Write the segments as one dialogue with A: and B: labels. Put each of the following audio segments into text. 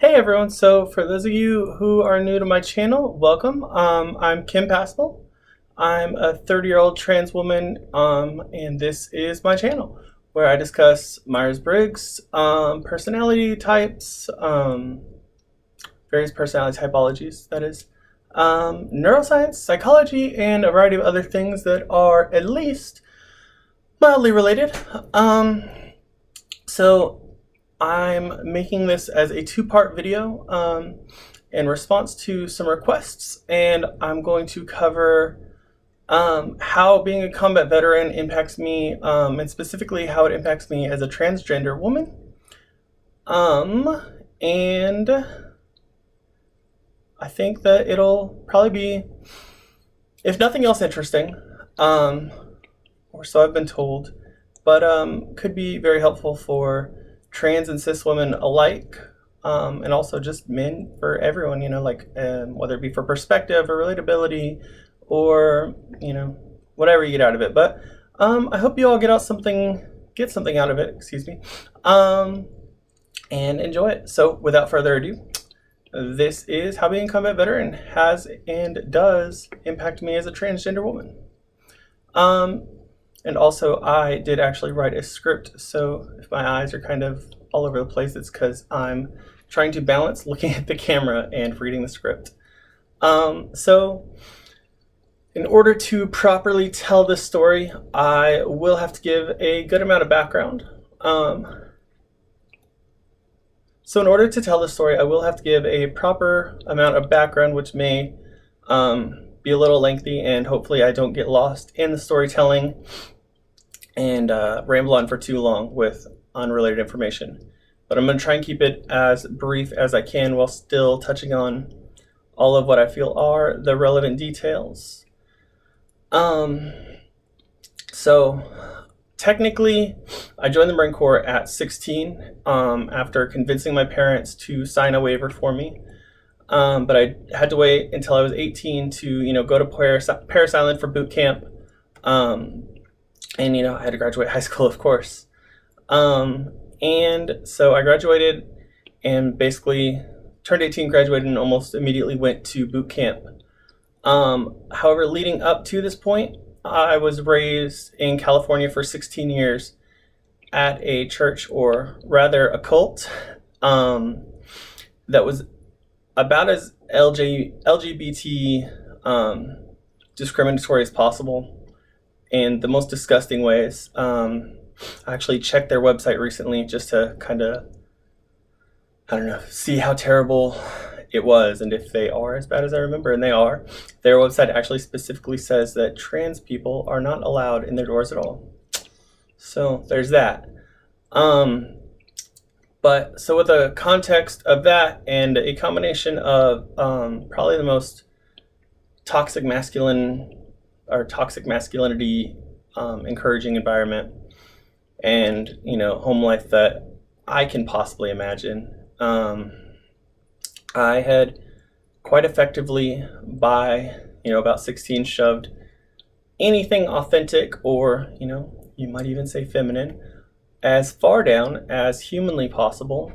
A: Hey everyone, so for those of you who are new to my channel, welcome. I'm Kim Paspel. I'm a 30-year-old trans woman, and this is my channel where I discuss Myers-Briggs, personality types, various personality typologies, that is, neuroscience, psychology, and a variety of other things that are at least mildly related. So I'm making this as a two-part video in response to some requests, and I'm going to cover how being a combat veteran impacts me, and specifically how it impacts me as a transgender woman. And I think that it'll probably be, if nothing else, interesting, or so I've been told, but could be very helpful for trans and cis women alike, and also just men, for everyone, whether it be for perspective or relatability or, whatever you get out of it. But I hope you all get something out of it, excuse me, and enjoy it. So without further ado, this is how being a combat veteran has and does impact me as a transgender woman. And also, I did actually write a script, so if my eyes are kind of all over the place, it's because I'm trying to balance looking at the camera and reading the script. So, in order to properly tell this story, I will have to give a good amount of background. So in order to tell the story, I will have to give a proper amount of background, which may be a little lengthy, and hopefully I don't get lost in the storytelling and ramble on for too long with unrelated information. But I'm going to try and keep it as brief as I can while still touching on all of what I feel are the relevant details. So technically, I joined the Marine Corps at 16 after convincing my parents to sign a waiver for me. But I had to wait until I was 18 to, go to Parris Island for boot camp. And, I had to graduate high school, of course. And so I graduated and basically turned 18, graduated, and almost immediately went to boot camp. However, leading up to this point, I was raised in California for 16 years at a church, or rather a cult, that was about as LGBT discriminatory as possible in the most disgusting ways. I actually checked their website recently just to kind of, see how terrible it was and if they are as bad as I remember, and they are. Their website actually specifically says that trans people are not allowed in their doors at all. So there's that. But so with the context of that and a combination of probably the most toxic masculinity encouraging environment and, home life that I can possibly imagine, I had quite effectively by, about 16 shoved anything authentic or, you might even say feminine, as far down as humanly possible,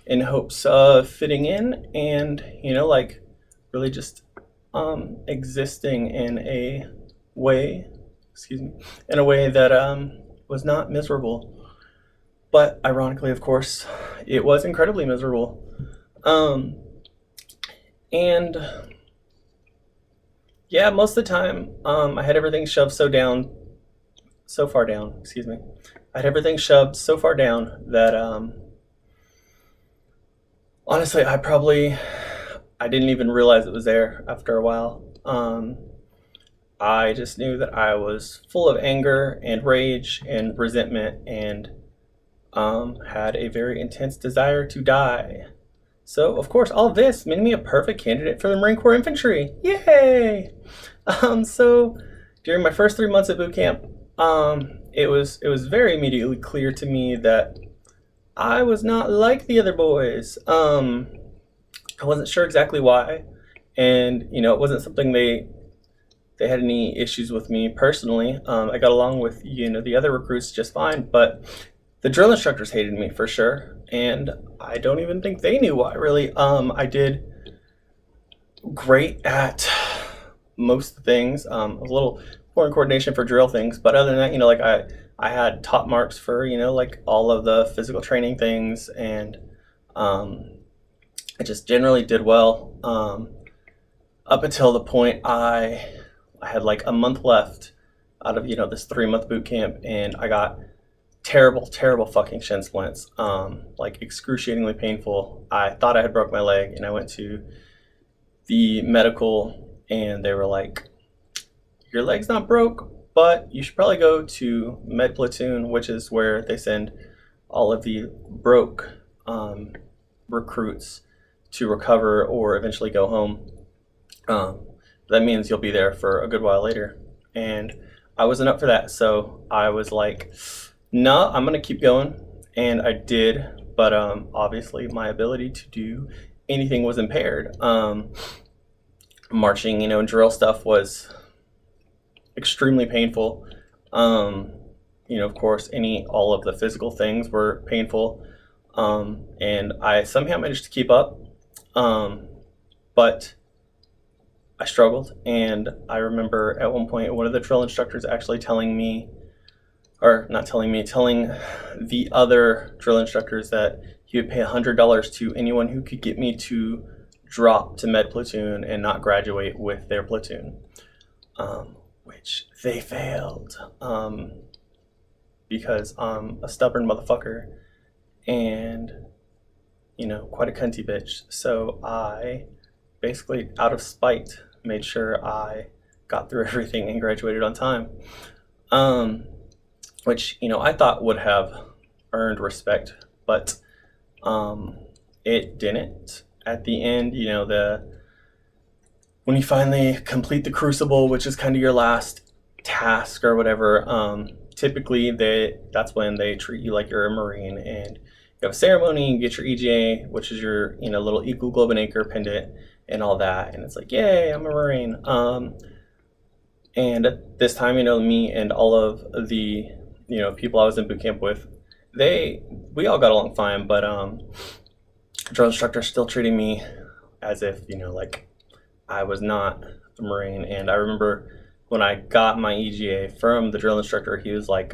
A: in hopes of fitting in and, really just existing in a way that was not miserable. But ironically, of course, it was incredibly miserable. And yeah, most of the time, I had everything shoved so far down, I had everything shoved so far down that, honestly, I didn't even realize it was there after a while. I just knew that I was full of anger and rage and resentment and had a very intense desire to die. So, of course, all of this made me a perfect candidate for the Marine Corps Infantry. Yay! So, during my first 3 months at boot camp, it was very immediately clear to me that I was not like the other boys. I wasn't sure exactly why, and it wasn't something they had any issues with me personally. I got along with the other recruits just fine, but The drill instructors hated me for sure, and I don't even think they knew why really. I did great at most things. A little poor in coordination for drill things, but other than that, like I had top marks for like all of the physical training things, and I just generally did well. Up until the point I had like a month left out of this 3 month boot camp, and I got terrible fucking shin splints, like excruciatingly painful. I thought I had broke my leg, and I went to the medical, and they were like, your leg's not broke, but you should probably go to med platoon, which is where they send all of the broke recruits to recover or eventually go home. That means you'll be there for a good while later, and I wasn't up for that, so I was like, no, I'm gonna keep going, and I did. But obviously my ability to do anything was impaired. Marching, drill stuff was extremely painful. Of course, all of the physical things were painful, and I somehow managed to keep up, but I struggled. And I remember at one point one of the drill instructors actually telling the other drill instructors that he would pay $100 to anyone who could get me to drop to med platoon and not graduate with their platoon, which they failed, because I'm a stubborn motherfucker and quite a cunty bitch. So I basically, out of spite, made sure I got through everything and graduated on time, which I thought would have earned respect, but it didn't. At the end, when you finally complete the crucible, which is kind of your last task or whatever, typically that's when they treat you like you're a Marine, and you have a ceremony, you get your EGA, which is your little equal globe and anchor pendant and all that, and it's like, yay, I'm a Marine. And at this time, me and all of the people I was in boot camp with, we all got along fine, but drill instructor still treating me as if like I was not a Marine. And I remember when I got my EGA from the drill instructor, he was like,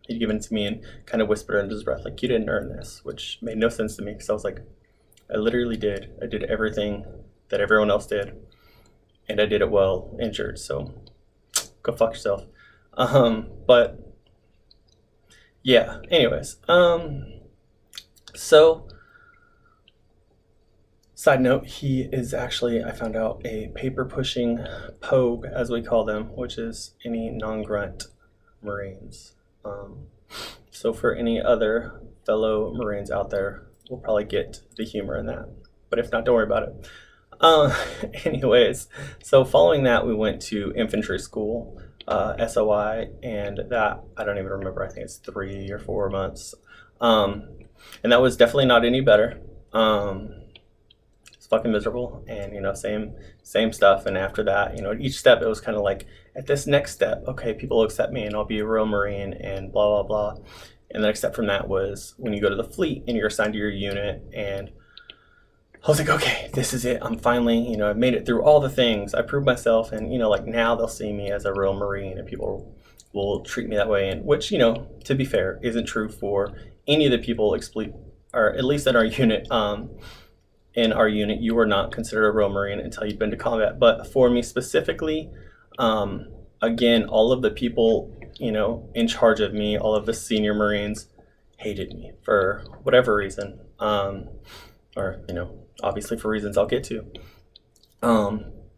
A: he'd given it to me and kind of whispered under his breath, like, you didn't earn this, which made no sense to me, because I was like, I literally did. I did everything that everyone else did, and I did it well injured, so go fuck yourself. But yeah, anyways, so side note, he is actually, I found out, a paper pushing pogue, as we call them, which is any non-grunt Marines. So for any other fellow Marines out there, we'll probably get the humor in that, but if not, don't worry about it. Anyways, so following that, we went to infantry school, SOI, and that, I don't even remember, I think it's 3 or 4 months, and that was definitely not any better. It's fucking miserable, and same stuff. And after that, at each step, it was kind of like, at this next step, okay, people will accept me and I'll be a real Marine and blah blah blah. And the next step from that was when you go to the fleet and you're assigned to your unit, and I was like, okay, this is it. I'm finally, I've made it through all the things. I proved myself, and like now they'll see me as a real Marine, and people will treat me that way. And which, to be fair, isn't true for any of the people, or at least in our unit. In our unit, you were not considered a real Marine until you'd been to combat. But for me specifically, again, all of the people, in charge of me, all of the senior Marines hated me for whatever reason, or obviously for reasons I'll get to.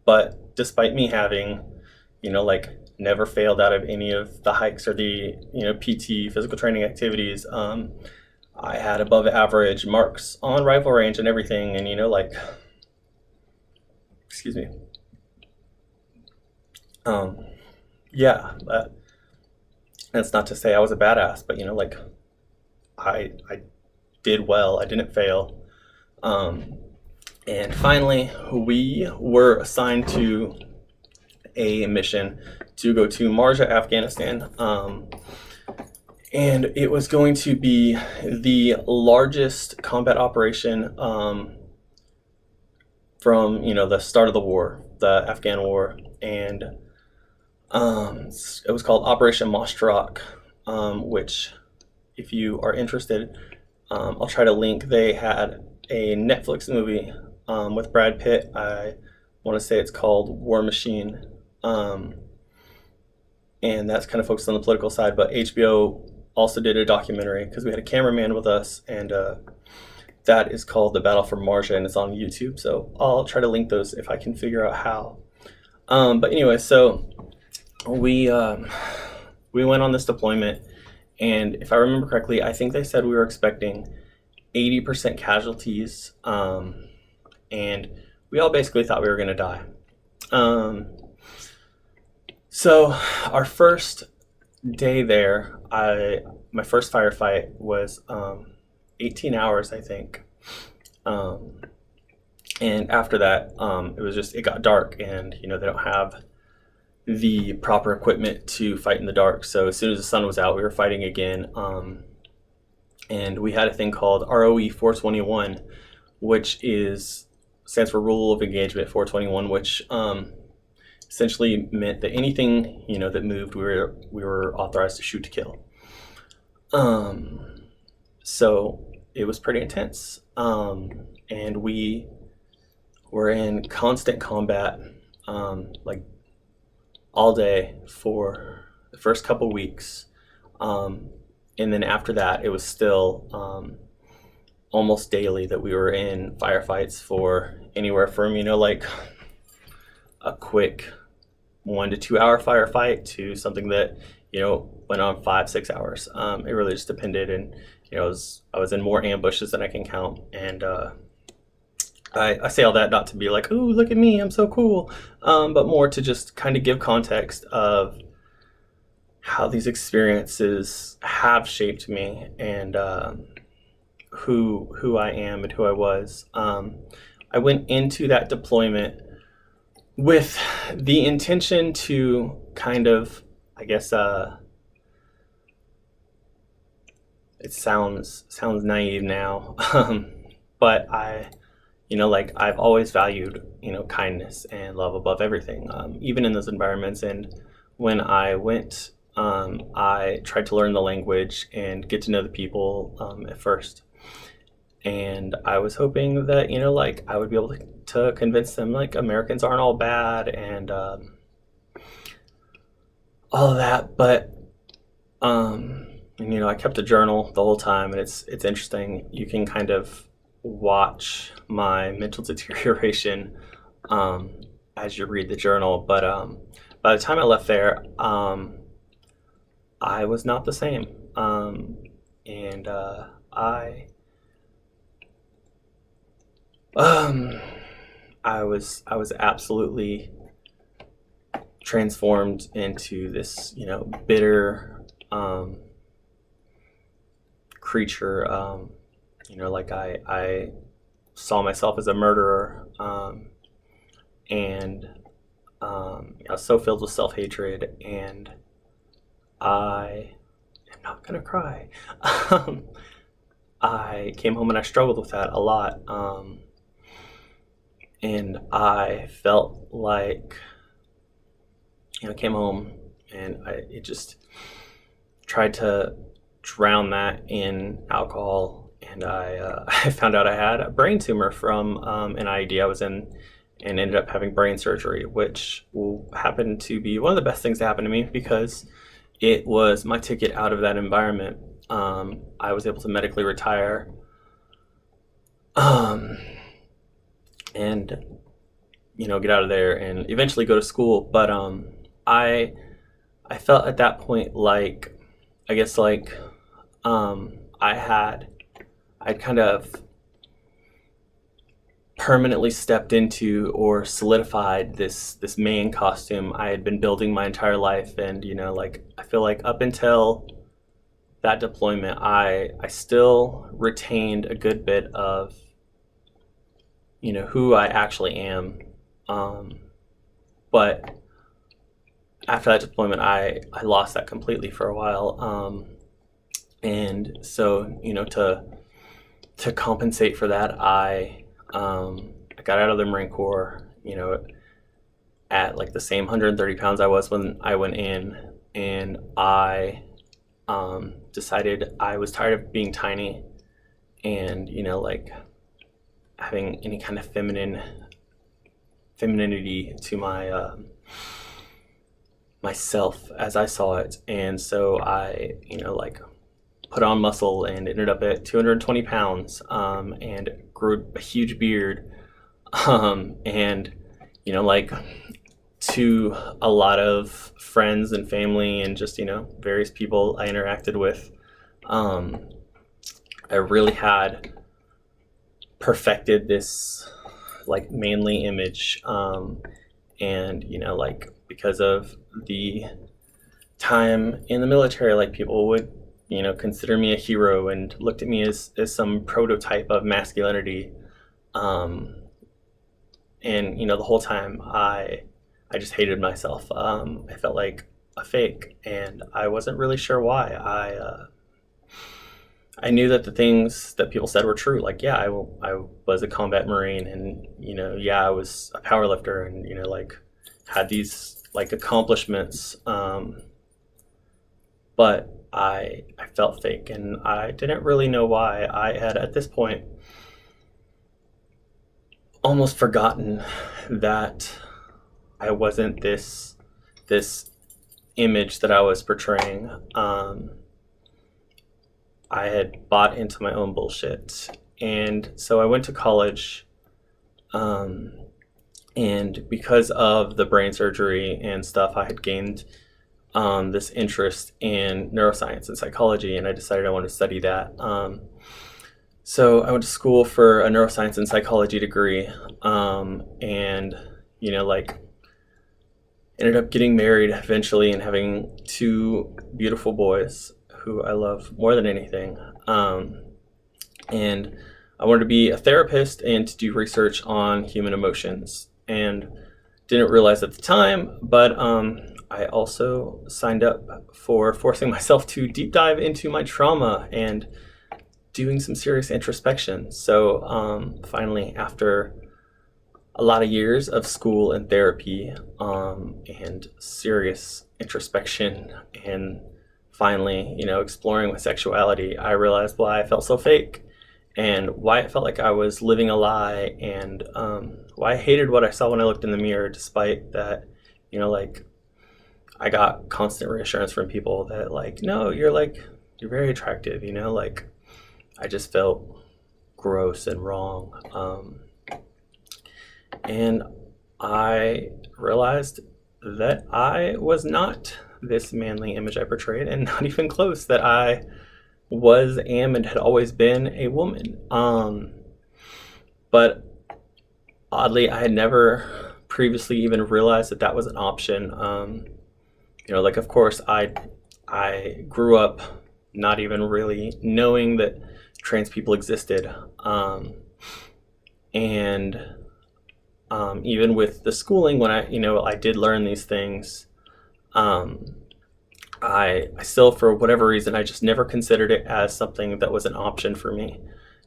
A: But despite me having, like never failed out of any of the hikes or the, PT physical training activities, I had above average marks on rifle range and everything. And, excuse me. Yeah, that's not to say I was a badass, but, I did well. I didn't fail. And finally, we were assigned to a mission to go to Marja, Afghanistan. and it was going to be the largest combat operation from the start of the war, the Afghan war, and it was called Operation Mostarok, which, if you are interested, I'll try to link. They had a Netflix movie with Brad Pitt. I want to say it's called War Machine, um, and that's kind of focused on the political side. But HBO also did a documentary because we had a cameraman with us, and that is called The Battle for Marja, and it's on YouTube. So I'll try to link those if I can figure out how. But anyway, so we went on this deployment, and if I remember correctly, I think they said we were expecting 80% casualties, and we all basically thought we were going to die. So our first day there, my first firefight was 18 hours, I think. And after that, it got dark, and they don't have the proper equipment to fight in the dark. So as soon as the sun was out, we were fighting again. And we had a thing called ROE 421, which stands for Rule of Engagement 421, which essentially meant that anything that moved, we were authorized to shoot to kill. So it was pretty intense, and we were in constant combat, like all day for the first couple weeks, and then after that, it was still almost daily that we were in firefights for anywhere from like a quick 1 to 2 hour firefight to something that went on 5-6 hours. It really just depended, and I was in more ambushes than I can count, and I say all that not to be like, ooh, look at me, I'm so cool, but more to just kind of give context of how these experiences have shaped me, and who I am and who I was. I went into that deployment with the intention to kind of, I guess, it sounds naive now, but I've always valued, kindness and love above everything, even in those environments. And when I went, I tried to learn the language and get to know the people at first. And I was hoping that, I would be able to convince them, Americans aren't all bad and all of that. But, I kept a journal the whole time, and it's interesting. You can kind of watch my mental deterioration as you read the journal. But by the time I left there, I was not the same, and I was absolutely transformed into this bitter creature. I saw myself as a murderer, and I was so filled with self-hatred, and I am not gonna cry. I came home and I struggled with that a lot, and I felt like I came home and it just tried to drown that in alcohol, and I found out I had a brain tumor from an IED I was in, and ended up having brain surgery, which happened to be one of the best things to happen to me because it was my ticket out of that environment. I was able to medically retire, and get out of there and eventually go to school. But I felt at that point like, I guess, I'd kind of permanently stepped into or solidified this man costume I had been building my entire life. And I feel like up until that deployment, I still retained a good bit of who I actually am, but after that deployment, I lost that completely for a while, And so, to compensate for that, I got out of the Marine Corps, at like the same 130 pounds I was when I went in, and I decided I was tired of being tiny, and like having any kind of femininity to myself as I saw it. And so I, like put on muscle and ended up at 220 pounds, and grew a huge beard, and like to a lot of friends and family and just various people I interacted with, um, I really had perfected this like manly image, and like because of the time in the military, like people would consider me a hero and looked at me as some prototype of masculinity, um, and the whole time I just hated myself. I felt like a fake, and I wasn't really sure why. I knew that the things that people said were true. Like, yeah, I was a combat marine, and yeah, I was a power lifter, and like had these like accomplishments. But I felt fake, and I didn't really know why. I had at this point almost forgotten that I wasn't this image that I was portraying. I had bought into my own bullshit, and so I went to college. Um, and because of the brain surgery and stuff, I had gained this interest in neuroscience and psychology, and I decided I wanted to study that. So I went to school for a neuroscience and psychology degree, and like ended up getting married eventually and having two beautiful boys who I love more than anything. And I wanted to be a therapist and to do research on human emotions. And didn't realize at the time, but I also signed up for forcing myself to deep dive into my trauma and doing some serious introspection. So finally, after a lot of years of school and therapy, and serious introspection, and finally, exploring my sexuality, I realized why I felt so fake, and why it felt like I was living a lie, and why I hated what I saw when I looked in the mirror, despite that, like I got constant reassurance from people that like, no, you're very attractive, like I just felt gross and wrong. And I realized that I was not this manly image I portrayed, and not even close, that I am and had always been a woman. But oddly, I had never previously even realized that that was an option. Like of course I grew up not even really knowing that trans people existed, and even with the schooling, when I did learn these things, I still, for whatever reason, I just never considered it as something that was an option for me.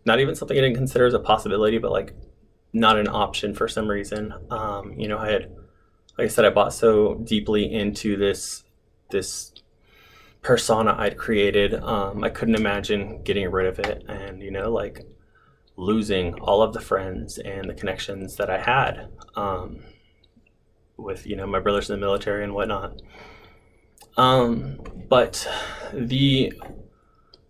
A: Not even something I didn't consider as a possibility, but like not an option for some reason. I had, like I said, I bought so deeply into this persona I'd created. I couldn't imagine getting rid of it, and like losing all of the friends and the connections that I had, with my brothers in the military and whatnot. But the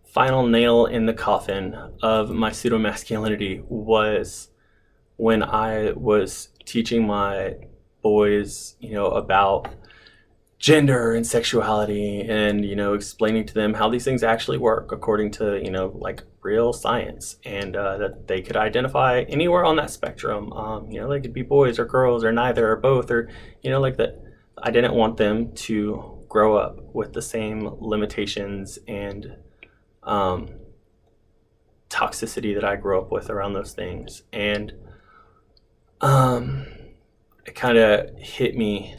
A: final nail in the coffin of my pseudo masculinity was when I was teaching my boys, about gender and sexuality, and explaining to them how these things actually work according to like real science, and that they could identify anywhere on that spectrum. They could be boys or girls or neither or both, or like that. I didn't want them to grow up with the same limitations and toxicity that I grew up with around those things. And it kind of hit me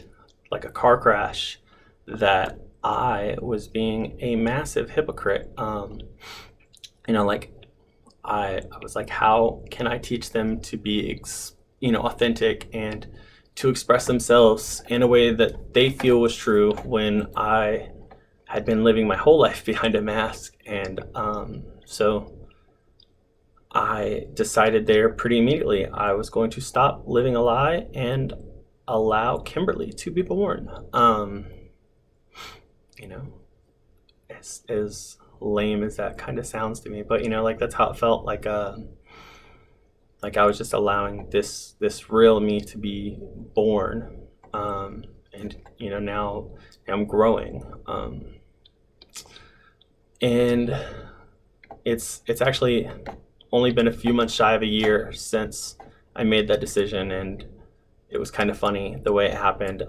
A: like a car crash that I was being a massive hypocrite. Like I was like, how can I teach them to be, authentic and to express themselves in a way that they feel was true when I had been living my whole life behind a mask. And so I decided there pretty immediately I was going to stop living a lie and allow Kimberly to be born. You know, as lame as that kind of sounds to me, but like that's how it felt. Like I was just allowing this real me to be born, and now I'm growing, and it's actually only been a few months shy of a year since I made that decision, and it was kind of funny the way it happened.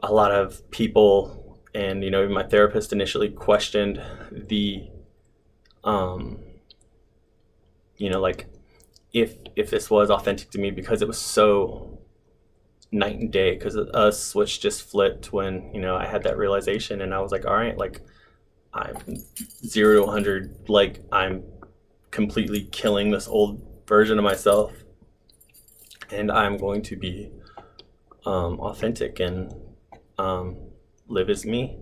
A: A lot of people and even my therapist initially questioned the like if this was authentic to me, because it was so night and day, because a switch just flipped when I had that realization, and I was like, all right, like I'm 0 to 100, like I'm completely killing this old version of myself, and I'm going to be authentic and live as me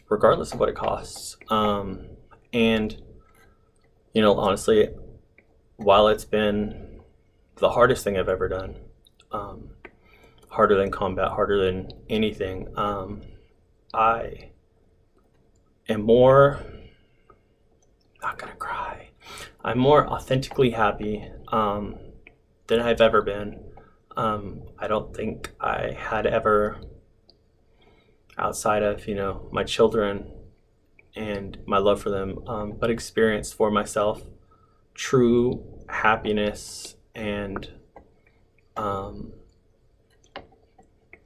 A: regardless of what it costs. And honestly, while it's been the hardest thing I've ever done, harder than combat, harder than anything, I am more, not gonna cry, I'm more authentically happy than I've ever been. I don't think I had ever, outside of my children and my love for them, but experienced for myself true happiness and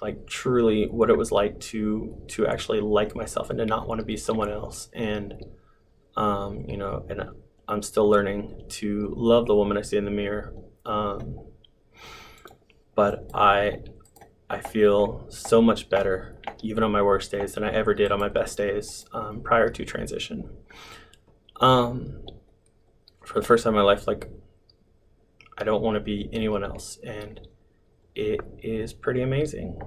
A: like truly what it was like to actually like myself and to not want to be someone else. And and I'm still learning to love the woman I see in the mirror, but I feel so much better even on my worst days than I ever did on my best days prior to transition. For the first time in my life, like I don't want to be anyone else, and it is pretty amazing.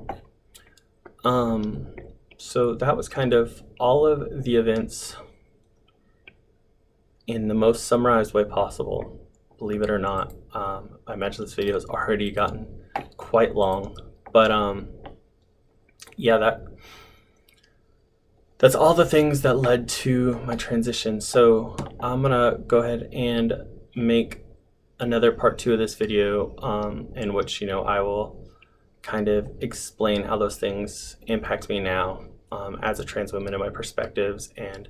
A: So that was kind of all of the events in the most summarized way possible, believe it or not. I imagine this video has already gotten quite long, but yeah, that's all the things that led to my transition. So I'm gonna go ahead and make another part 2 of this video, in which I will kind of explain how those things impact me now, as a trans woman and my perspectives. And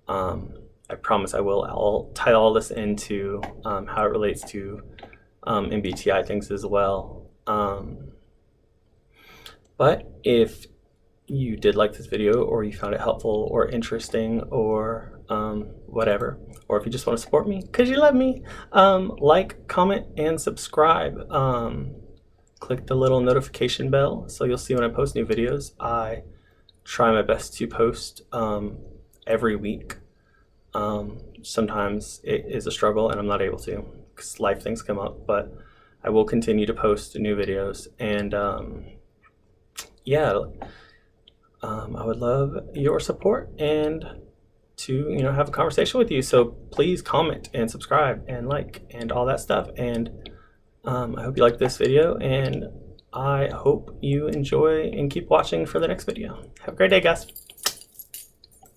A: I promise I'll tie all this into how it relates to MBTI things as well. But if you did like this video, or you found it helpful or interesting, or whatever, or if you just want to support me because you love me, like, comment, and subscribe. Click the little notification bell so you'll see when I post new videos. I try my best to post every week. Sometimes it is a struggle and I'm not able to because life things come up, but I will continue to post new videos. And yeah, I would love your support and to have a conversation with you. So please comment and subscribe and like and all that stuff. And I hope you like this video, and I hope you enjoy and keep watching for the next video. Have a great day, guys.